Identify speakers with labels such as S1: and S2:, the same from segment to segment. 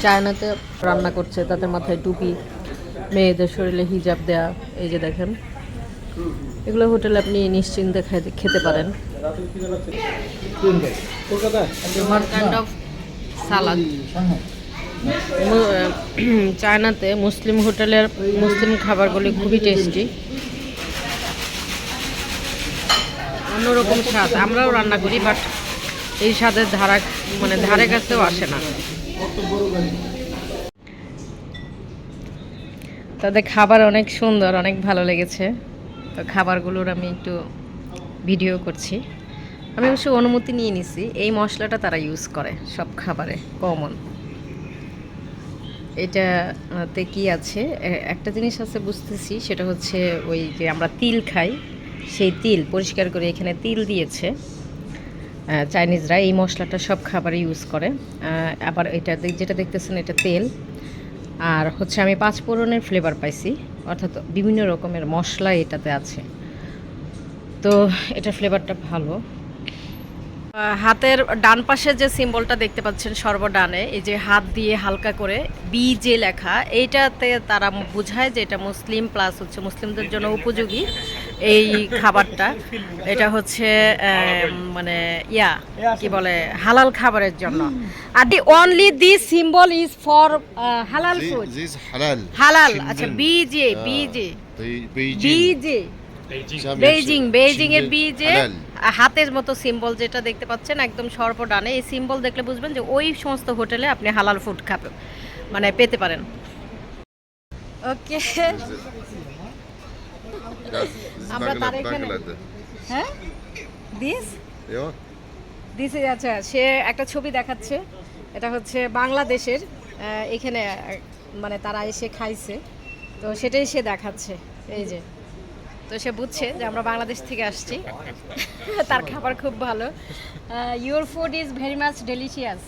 S1: চায়নাতে রান্না করছে, তাদের মাথায় টুপি, মেয়েদের শরীরে হিজাব দেয়া। এই যে দেখেন, এগুলো হোটেলে আপনি নিশ্চিন্তে খেতে পারেন। কাইন্ড অফ সালাদ। চায়নাতে মুসলিম হোটেলের মুসলিম খাবারগুলি খুবই টেস্টি, অন্যরকম স্বাদ। আমরাও রান্না করি, বাট এই স্বাদের ধারে কাছেও আসে না। তাদের খাবার অনেক সুন্দর, অনেক ভালো লেগেছে। তো খাবারগুলোর আমি একটু ভিডিও করছি। আমি অবশ্য অনুমতি নিয়ে নিছি। এই মশলাটা তারা ইউজ করে সব খাবারে, কমন। এটাতে কি আছে, একটা জিনিস আছে বুঝতেছি, সেটা হচ্ছে ওই যে আমরা তিল খাই, সেই তিল পরিষ্কার করে এখানে তিল দিয়েছে চাইনিজরা। এই মশলাটা সব খাবারে ইউজ করে। আবার এটা যেটা দেখতেছেন, এটা তেল। আর হচ্ছে আমি 5 ফোড়নের ফ্লেভার পাইছি, অর্থাৎ বিভিন্ন রকমের মশলা এটাতে আছে। তো এটা ফ্লেভারটা ভালো। হাতের ডান পাশে যে সিম্বলটা দেখতে পাচ্ছেন সর্বডানে, এই যে হাত দিয়ে হালকা করে বিজে লেখা, এইটাতে তারা বোঝায় যে এটা মুসলিম প্লাস হচ্ছে মুসলিমদের জন্য উপযোগী এই খাবারটা। এটা হচ্ছে মানে কি বলে, হালাল খাবারের জন্য। আর the only this symbol is for halal food. হালাল, আচ্ছা। বিজে বিজে বিজে বেইজিং এর বিজে হাতের মতো সিম্বল যেটা দেখতে পাচ্ছেন একদম সর্বডানে, এই সিম্বল দেখলে বুঝবেন যে ওই সমস্ত হোটেলে আপনি হালাল ফুড খাবেন, মানে পেতে পারেন। ওকে, আমরা তার এখানে হ্যাঁ দিস আচ্ছা, সে একটা ছবি দেখাচ্ছে, এটা হচ্ছে বাংলাদেশের। এখানে মানে তারা এসে খাইছে, তো সেটাই সে দেখাচ্ছে। এই যে, তো সে বুঝছে যে আমরা বাংলাদেশ থেকে আসছি। তার খাবার খুব ভালো। Your food is very much delicious.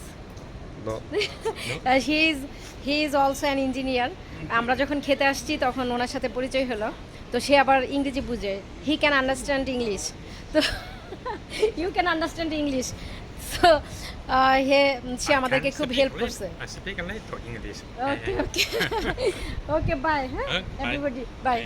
S1: He is also an engineer. আমরা যখন খেতে আসছি তখন ওনার সাথে পরিচয় হলো, তো সে আবার ইংরেজি বুঝে। হি ক্যান আন্ডারস্ট্যান্ড ইংলিশ, তো you can understand English. So সে আমাদেরকে খুব হেল্প করছে। Okay okay okay, bye. হ্যাঁ, এভরিবডি বাই।